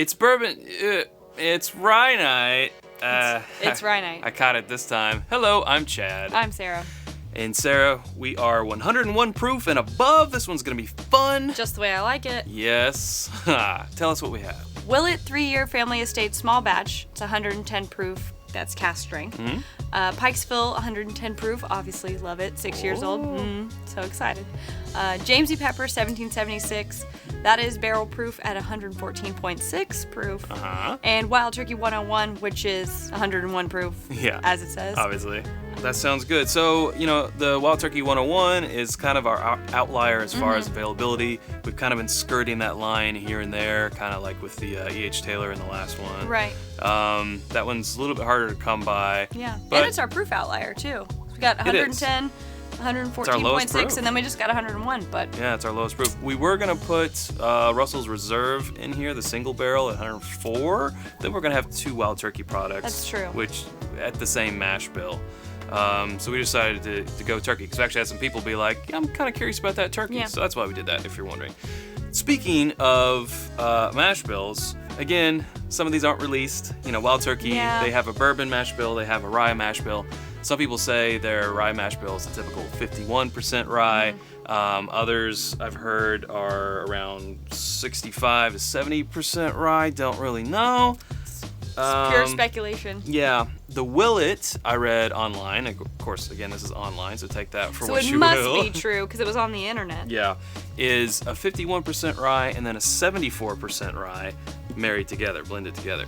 It's bourbon. It's rye night. It's rye night. I caught it this time. Hello, I'm Chad. I'm Sarah. And Sarah, we are 101 proof and above. This one's going to be fun. Just the way I like it. Yes. Tell us what we have. Willet 3-year family estate small batch. It's 110 proof. That's cast strength. Mm-hmm. Pikesville 110 proof. Obviously, love it. 6 years old. So excited. Jamesy Pepper 1776. That is barrel proof at 114.6 proof. Uh-huh. And Wild Turkey 101, which is 101 proof. Yeah. As it says. Obviously. That sounds good. So, the Wild Turkey 101 is kind of our outlier as far as availability. We've kind of been skirting that line here and there, kind of like with the E.H. Taylor in the last one. Right. That one's a little bit harder to come by. Yeah. But and it's our proof outlier, too. We got 110, 114.6, and then we just got 101. But yeah, it's our lowest proof. We were going to put Russell's Reserve in here, the single barrel at 104. Then we're going to have 2 Wild Turkey products. That's true. Which, at the same mash bill. So we decided to go turkey, because we actually had some people be like, yeah, I'm kind of curious about that turkey. Yeah. So that's why we did that, if you're wondering. Speaking of mash bills, again, some of these aren't released. Wild Turkey, Yeah. they have a bourbon mash bill, they have a rye mash bill. Some people say their rye mash bill is a typical 51% rye. Others I've heard are around 65 to 70% rye. Don't really know. it's pure speculation. Yeah, the Willet I read online. Of course, again, this is online, so take that for So what it you must will. be true because it was on the internet. Yeah, is a 51% rye and then a 74% rye married together, blended together.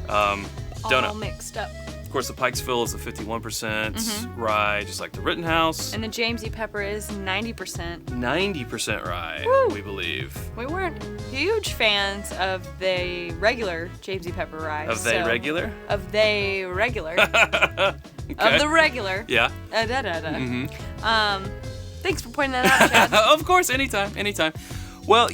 Don't All know. mixed up. Of course, the Pikesville is a 51% rye, just like the Rittenhouse. And the Jamesy Pepper is 90%. 90% rye, Woo. we believe. We weren't huge fans of the regular Jamesy Pepper rye. Of they regular? Of they regular. Okay. Of the regular. Yeah. Thanks for pointing that out, Chad. Of course, anytime. Well,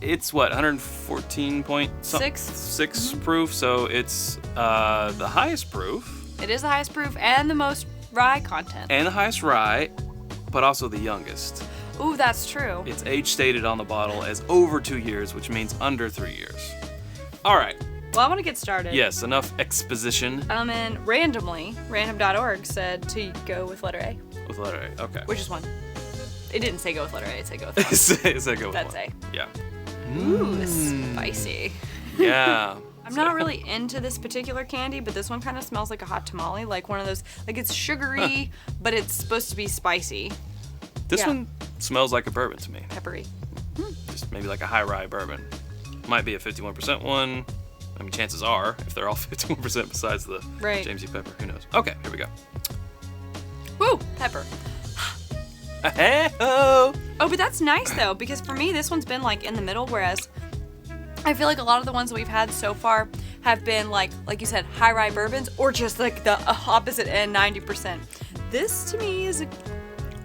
it's what, 114.6 proof, so it's the highest proof. It is the highest proof and the most rye content. And the highest rye, but also the youngest. Ooh, that's true. It's age stated on the bottle as over 2 years, which means under 3 years. All right. Well, I want to get started. Yes, enough exposition. And randomly, random.org said to go with letter A. With letter A, okay. Which is one. It didn't say go with letter A, it said go with one. It said go with That's one. A. Yeah. Ooh, spicy. Yeah. I'm not really into this particular candy, but this one kind of smells like a hot tamale, like one of those, like it's sugary, but it's supposed to be spicy. This Yeah. one smells like a bourbon to me. Peppery. Just maybe like a high rye bourbon. Might be a 51% one. I mean, chances are, if they're all 51% besides the Right. Jamesy Pepper, who knows? Okay, here we go. Woo, pepper. Hey-ho! Oh, but that's nice though, because for me, this one's been like in the middle, whereas I feel like a lot of the ones that we've had so far have been like you said, high rye bourbons, or just like the opposite end, 90%. This to me is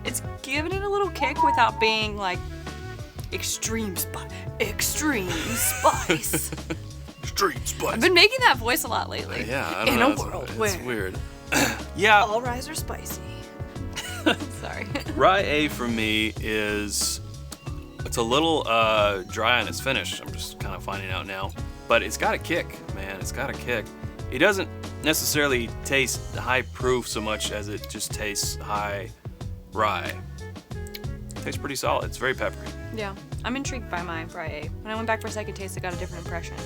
it's giving it a little kick without being like extreme spice. Extreme spice. I've been making that voice a lot lately. Yeah, I don't in know. a world It's where weird. Yeah. all ryes are spicy. Sorry. Rye A for me it's a little dry on its finish. I'm just kind of finding out now. But it's got a kick, man. It's got a kick. It doesn't necessarily taste high proof so much as it just tastes high rye. It tastes pretty solid. It's very peppery. Yeah, I'm intrigued by my rye A. When I went back for a second taste, I got a different impression.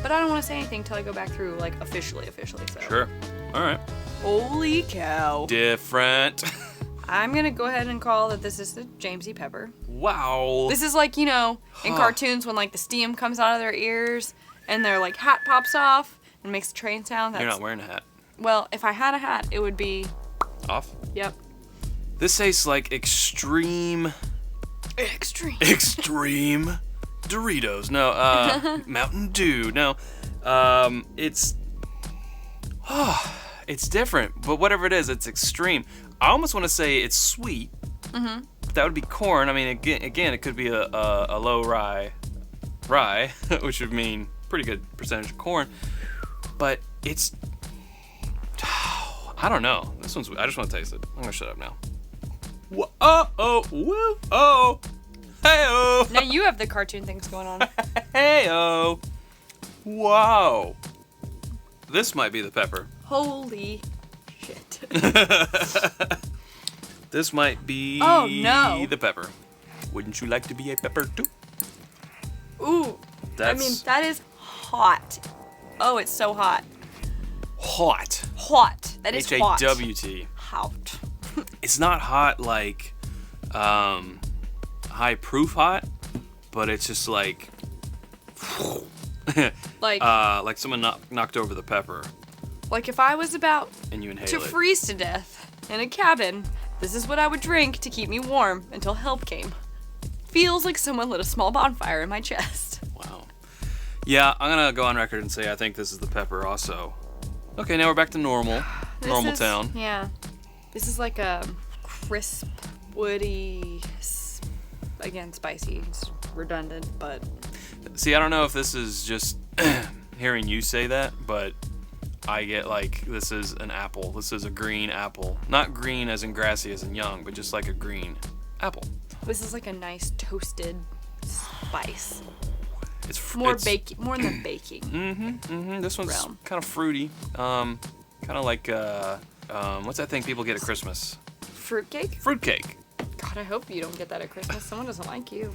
But I don't want to say anything till I go back through, like, officially, so. Sure. All right. Holy cow. Different. I'm going to go ahead and call that this is the Jamesy Pepper. Wow. This is like, in cartoons when, like, the steam comes out of their ears and their, like, hat pops off and makes a train sound. You're not wearing a hat. Well, if I had a hat, it would be... Off? Yep. This tastes like extreme Doritos. No, Mountain Dew. No, it's different, but whatever it is, it's extreme. I almost want to say it's sweet. But that would be corn. I mean, again, it could be a low rye, which would mean pretty good percentage of corn. But it's, I don't know. This one's. I just want to taste it. I'm gonna shut up now. Whoa, oh, woo, oh, hey, oh. Now you have the cartoon things going on. Hey, oh. Wow. This might be the pepper. Holy shit. This might be Oh, no. the pepper. Wouldn't you like to be a pepper too? Ooh. I mean, that is hot. Oh, it's so hot. Hot. Hot. That is hot. H-A-W-T. Hot. It's not hot like high proof hot, but it's just like like someone knocked over the pepper Like if I was about and you inhale to it. freeze to death in a cabin, this is what I would drink to keep me warm until help came. Feels like someone lit a small bonfire in my chest. Wow. Yeah, I'm gonna go on record and say I think this is the pepper also. Okay, now we're back to normal. Normal town. Yeah. This is like a crisp, woody, again, spicy. It's redundant, but... See, I don't know if this is just hearing you say that, but I get like this is an apple. This is a green apple. Not green as in grassy as in young, but just like a green apple. This is like a nice toasted spice. It's More in the baking. This one's realm. kind of fruity. Kind of like what's that thing people get at Christmas? Fruitcake? Fruitcake. God, I hope you don't get that at Christmas. Someone doesn't like you.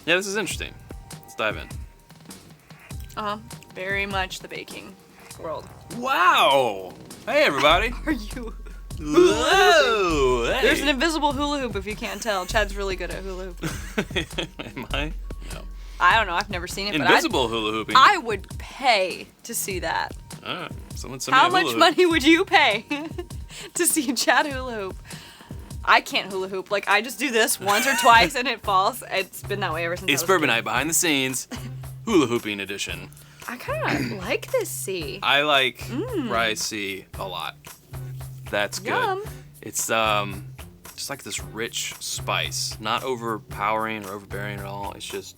Yeah, this is interesting. Let's dive in. Very much the baking world. Wow! Hey, everybody. Are you? Whoa! Hey. There's an invisible hula hoop if you can't tell. Chad's really good at hula hoop. Am I? No. I don't know. I've never seen it. Invisible hula hooping. I would pay to see that. Someone send me How a hula much hoop. money would you pay to see Chad hula hoop? I can't hula hoop. Like, I just do this once or twice and it falls. It's been that way ever since It's I was Bourbon a Night behind the scenes, hula hooping edition. kid. I kind of like this C. I like Ryes C a lot. That's good. Yum. It's just like this rich spice, not overpowering or overbearing at all. It's just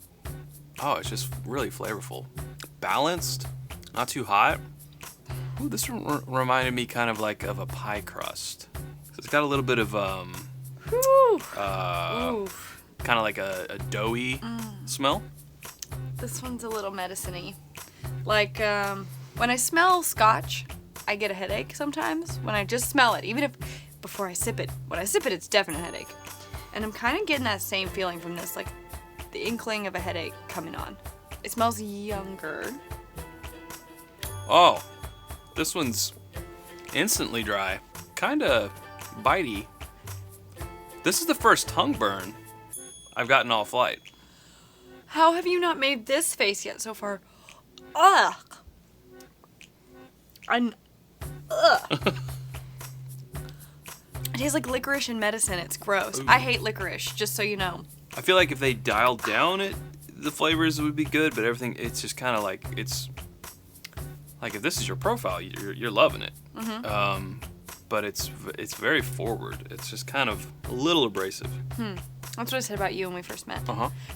really flavorful, balanced, not too hot. Ooh, this reminded me kind of like of a pie crust. It's got a little bit of Whew. kind of like a doughy smell. This one's a little medicine-y. Like, when I smell scotch, I get a headache sometimes. When I just smell it, even if before I sip it. When I sip it, it's definite headache. And I'm kind of getting that same feeling from this, like the inkling of a headache coming on. It smells younger. Oh, this one's instantly dry. Kind of bitey. This is the first tongue burn I've gotten all flight. How have you not made this face yet so far? Ugh. Ugh. It tastes like licorice and medicine. It's gross. Ooh. I hate licorice, just so you know. I feel like if they dialed down it, the flavors would be good, but everything, it's just kind of like, it's like if this is your profile, you're loving it. But it's very forward. It's just kind of a little abrasive. That's what I said about you when we first met.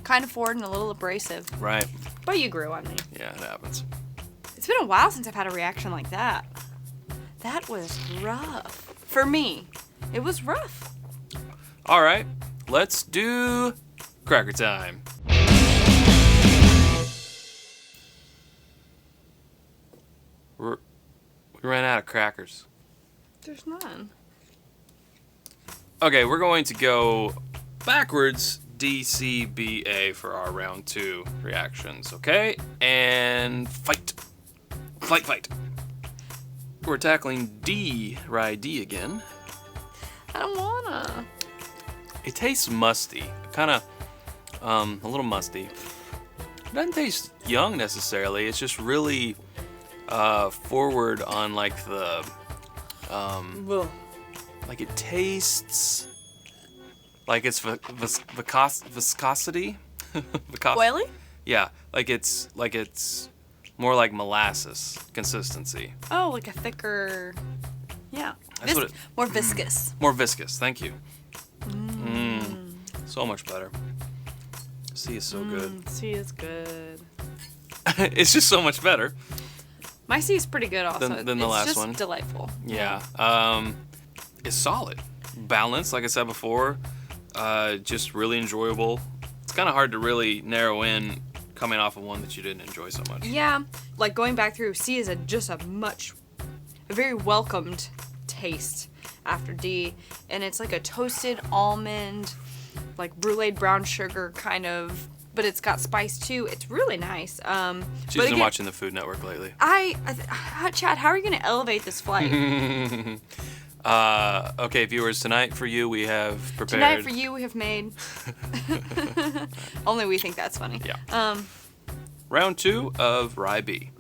Kind of forward and a little abrasive. Right. But you grew on me. Yeah, it happens. It's been a while since I've had a reaction like that. That was rough. For me, it was rough. All right, let's do cracker time. We ran out of crackers. There's none. Okay, we're going to go backwards, DCBA for our round 2 reactions, okay? And fight. Fight. We're tackling Rye D again. I don't wanna. It tastes musty, kind of a little musty. It doesn't taste young necessarily. It's just really forward on like the like it tastes like it's viscosity. Oily? Yeah, like it's more like molasses consistency. Oh, like a thicker. Yeah. That's what more viscous. More viscous. Thank you. So much better. C is so good. C is good. It's just so much better. My C is pretty good also. Than the last it's one. just delightful. Yeah. It's solid. Balanced, like I said before. Just really enjoyable. It's kind of hard to really narrow in coming off of one that you didn't enjoy so much. Yeah. like going back through, C is a very welcomed taste after D, and it's like a toasted almond, like bruleed brown sugar kind of, but it's got spice too. It's really nice. She's been watching the Food Network lately. Chad, how are you going to elevate this flight? Okay, viewers, tonight for you we have prepared. Tonight for you we have made. Only we think that's funny. Yeah. Round 2 of Rye B.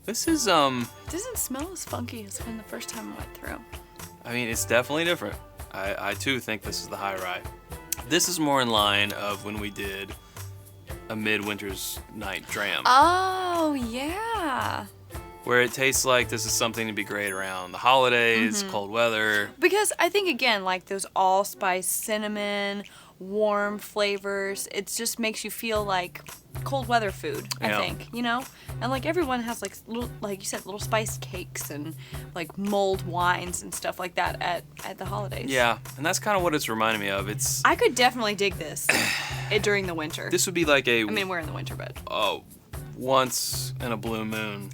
This is It doesn't smell as funky as when the first time I went through. I mean, it's definitely different. I too think this is the high rye. This is more in line of when we did a midwinter's night dram. Oh yeah. Where it tastes like this is something to be great around the holidays, cold weather. Because I think, again, like those allspice, cinnamon, warm flavors, it just makes you feel like cold weather food, I think, you know? And like everyone has like little, like you said, little spice cakes and like mulled wines and stuff like that at the holidays. Yeah, and that's kind of what it's reminding me of. I could definitely dig this during the winter. This would be like I mean, we're in the winter, but... once in a blue moon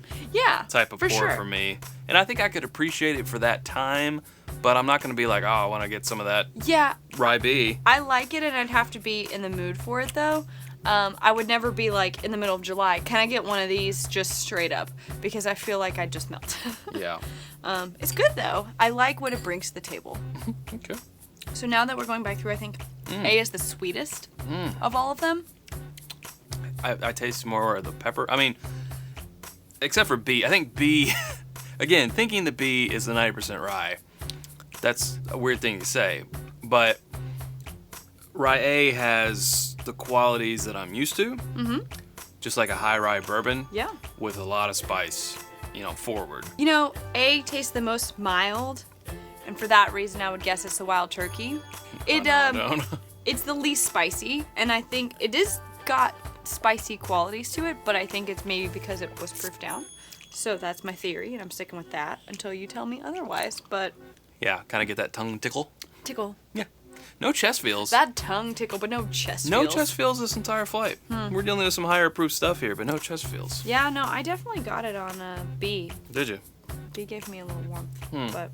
type of pour for me. And I think I could appreciate it for that time, but I'm not going to be like, oh, I want to get some of that Rye B. I like it, and I'd have to be in the mood for it, though. I would never be like, in the middle of July, can I get one of these just straight up? Because I feel like I'd just melt. Yeah. It's good, though. I like what it brings to the table. Okay. So now that we're going back through, I think A is the sweetest of all of them. I taste more of the pepper. I mean, except for B. I think B, again, thinking the B is the 90% rye. That's a weird thing to say. But Rye A has the qualities that I'm used to. Mm-hmm. Just like a high rye bourbon. Yeah. With a lot of spice, forward. A tastes the most mild. And for that reason, I would guess it's the Wild Turkey. It's the least spicy. And I think it is got spicy qualities to it, but I think it's maybe because it was proofed down. So that's my theory, and I'm sticking with that until you tell me otherwise. But yeah, kind of get that tongue tickle. Yeah. No chest feels. That tongue tickle, but no chest feels. No chest feels this entire flight. We're dealing with some higher proof stuff here, but no chest feels. Yeah, no, I definitely got it on B. Did you? B gave me a little warmth, but...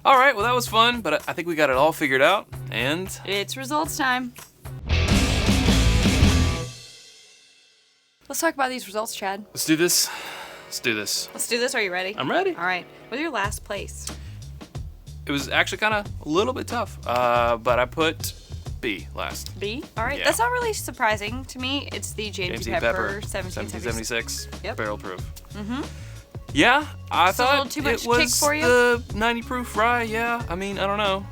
All right, well, that was fun, but I think we got it all figured out, and... It's results time. Let's talk about these results, Chad. Let's do this. Are you ready? I'm ready. All right. What's your last place? It was actually kind of a little bit tough, but I put B last. B? All right. Yeah. That's not really surprising to me. It's the James E. Pepper 1776 Yep. barrel proof. Mm-hmm. Yeah, I Just thought a little too much it was kick for you? the 90 proof rye. Yeah, I mean, I don't know.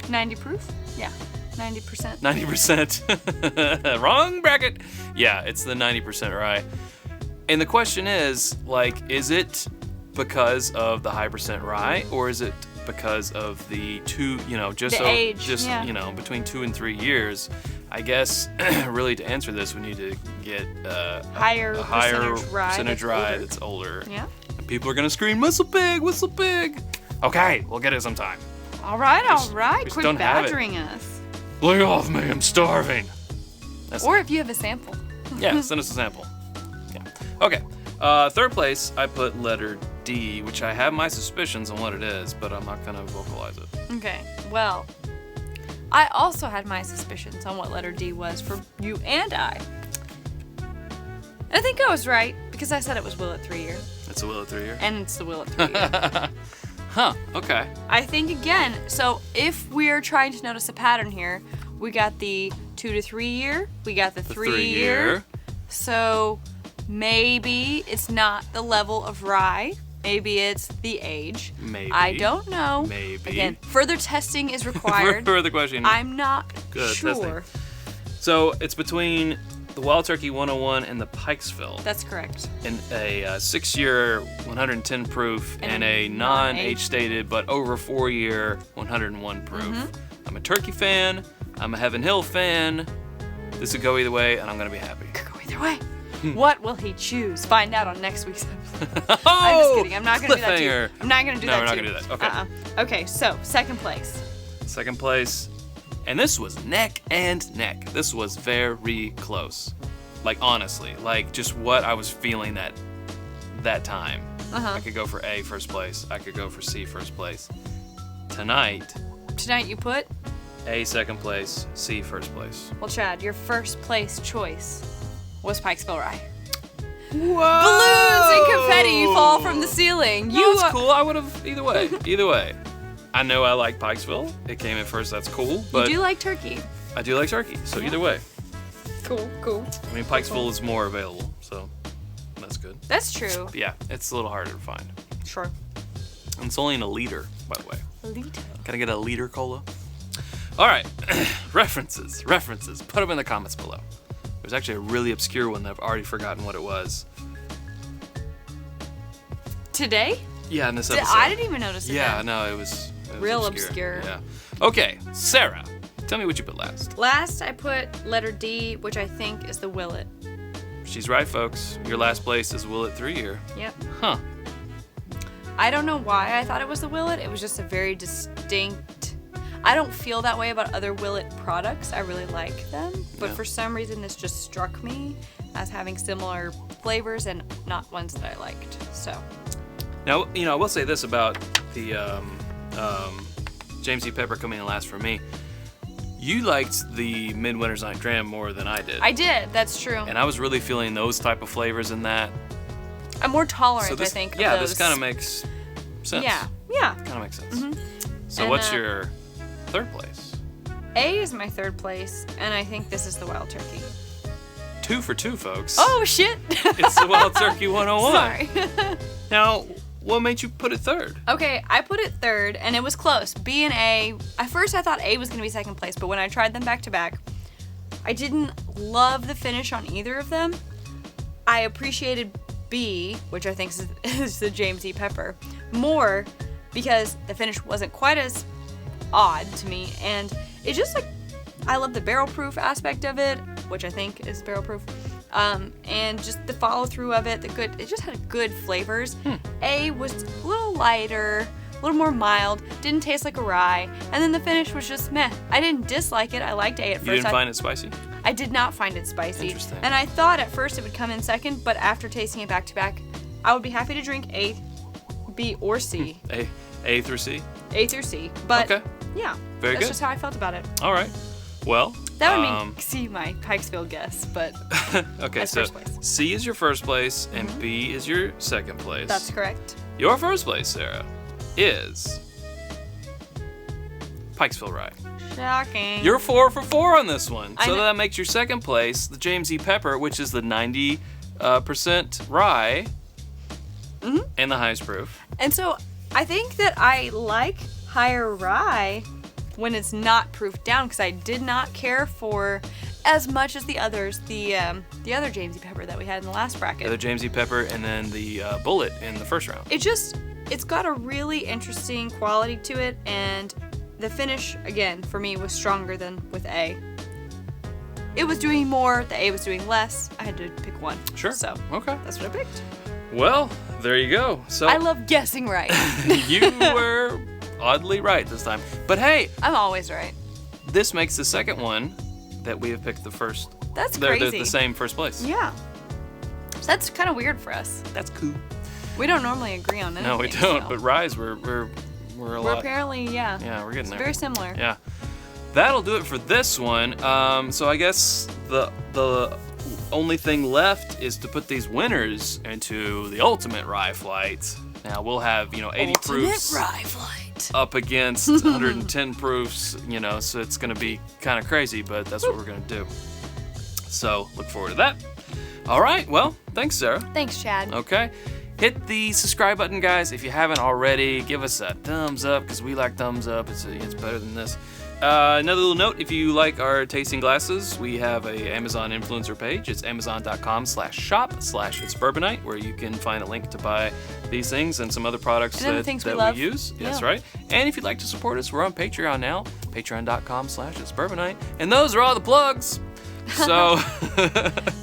90 proof? Yeah. 90%. 90%. Wrong bracket. Yeah, it's the 90% rye. And the question is, like, is it because of the high percent rye, or is it because of the age, between 2 and 3 years? I guess really to answer this, we need to get a higher percentage rye that's older. Yeah. And people are gonna scream, "Whistle pig, whistle pig!" Okay, we'll get it sometime. All right. don't Quit have it. badgering us. Lay off me, I'm starving. Or if you have a sample. Yeah, send us a sample. Yeah. Okay. Third place, I put letter D, which I have my suspicions on what it is, but I'm not gonna vocalize it. Okay. Well, I also had my suspicions on what letter D was for you and I. And I think I was right, because I said it was Willet 3-year. It's a Willet 3-year? And it's the Willet 3-year. Huh, okay. I think, again, so if we're trying to notice a pattern here, we got the 2 to 3 year, we got the 3 year. So maybe it's not the level of rye. Maybe it's the age. Maybe. I don't know. Maybe. Again, further testing is required. Further question. I'm not Good sure. Testing. So it's between the Wild Turkey 101 and the Pikesville. That's correct. In a 6-year 110 proof and a non-age stated but over 4-year 101 proof. Mm-hmm. I'm a turkey fan. I'm a Heaven Hill fan. This could go either way, and I'm gonna be happy. Could go either way. What will he choose? Find out on next week's episode. Oh, I'm just kidding. I'm not gonna do that to you. cliffhanger. I'm not gonna do that No, we're not to you. gonna do that. Okay. Okay, so second place. Second place, and this was neck and neck. This was very close. Like, honestly, like just what I was feeling that time. Uh-huh. I could go for A, first place. I could go for C, first place. Tonight you put? A, second place. C, first place. Well, Chad, your first place choice was Pikesville Rye. Whoa! Balloons and confetti fall from the ceiling. That's cool. I would have either way. Either way. I know I like Pikesville. It came in first. That's cool. But You do like turkey. I do like turkey. So either way. Cool. I mean, Pikesville is more available, so that's good. That's true. But yeah, it's a little harder to find. Sure. And it's only in a liter, by the way. A liter. Can I get a liter cola? All right. References. Put them in the comments below. There's actually a really obscure one that I've already forgotten what it was. Today? Yeah, in this episode. I didn't even notice it. Yeah, then. no, it was Real obscure. Yeah. Okay, Sarah, tell me what you put last. Last, I put letter D, which I think is the Willet. She's right, folks. Your last place is Willet 3 here. Yep. Huh. I don't know why I thought it was the Willet. It was just a very distinct. I don't feel that way about other Willet products. I really like them, but Yeah. for some reason, this just struck me as having similar flavors and not ones that I liked. So. Now, you know, I will say this about the James E. Pepper coming in last for me. You liked the Midwinter's Night Dram more than I did. I did. That's true. And I was really feeling those type of flavors in that. I'm more tolerant, So this, I think. yeah, of this those. kind of makes sense. Yeah. Kind of makes sense. Mhm. So And, what's your third place? A is my third place, and I think this is the Wild Turkey. 2 for 2, folks. Oh shit! It's the Wild Turkey 101. Sorry. Now, what made you put it third? Okay, I put it third, and it was close. B and A. At first, I thought A was gonna be second place, but when I tried them back to back, I didn't love the finish on either of them. I appreciated B, which I think is the James E. Pepper, more because the finish wasn't quite as odd to me, and it just like I love the barrel proof aspect of it, which I think is barrel proof. And just the follow through of it, it just had good flavors. A was a little lighter, a little more mild, didn't taste like a rye, and then the finish was just meh. I didn't dislike it. I liked A at first. You didn't find it spicy? I did not find it spicy. Interesting. And I thought at first it would come in second, but after tasting it back to back, I would be happy to drink A, B, or C. A through C? A through C. But Okay. yeah, Very that's good. just how I felt about it. All right. Well, That would mean C, my Pikesville guess, but okay, That's so first place. C is your first place and B is your second place. that's correct. Your first place, Sarah, is Pikesville Rye. Shocking. You're 4 for 4 on this one. I So know. that makes your second place the James E. Pepper, which is the 90% rye and the highest proof. And so I think that I like higher rye when it's not proofed down because I did not care for as much as the others, the other James E. Pepper that we had in the last bracket. The other James E. Pepper and then the Bullet in the first round. It's got a really interesting quality to it, and the finish, again, for me was stronger than with A. It was doing more, the A was doing less. I had to pick one. Sure. So Okay. that's what I picked. Well, there you go. So I love guessing right. you were oddly right this time. But hey, I'm always right. this makes the second one that we have picked the first. That's They're crazy. the same first place. Yeah. So that's kind of weird for us. That's cool. We don't normally agree on anything. No, we don't. so. But Ryes, we're a We're lot. apparently, yeah. Yeah, we're getting It's there. very similar. Yeah. That'll do it for this one. So I guess the only thing left is to put these winners into the ultimate rye flight. Now we'll have 80 proofs rye flight. up against 110 proofs. So it's gonna be kind of crazy, but that's what we're gonna do. So look forward to that. All right. Well, thanks, Sarah. Thanks, Chad. Okay. Hit the subscribe button, guys. If you haven't already, give us a thumbs up because we like thumbs up. It's better than this. Another little note, if you like our tasting glasses, we have a Amazon influencer page. It's amazon.com/shop/It's Bourbonite, where you can find a link to buy these things and some other products And other that, things that we we love. use. That's Yeah. right. And if you'd like to support us, we're on Patreon now. Patreon.com/It's Bourbonite. And those are all the plugs. So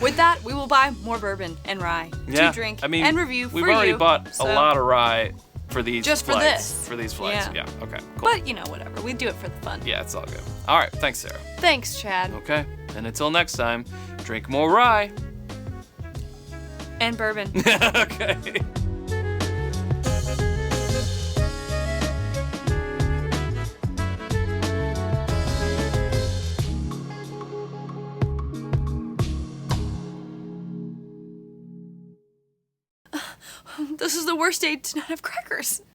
With that, we will buy more bourbon and rye yeah, to drink I mean, and review we've for already you. bought so- a lot of rye for these Just for flights. this. For these flights. Yeah. Yeah. Okay. Cool. But, whatever. We do it for the fun. Yeah, it's all good. All right. Thanks, Sarah. Thanks, Chad. Okay. And until next time, drink more rye. And bourbon. Okay. This is the worst day to not have crackers.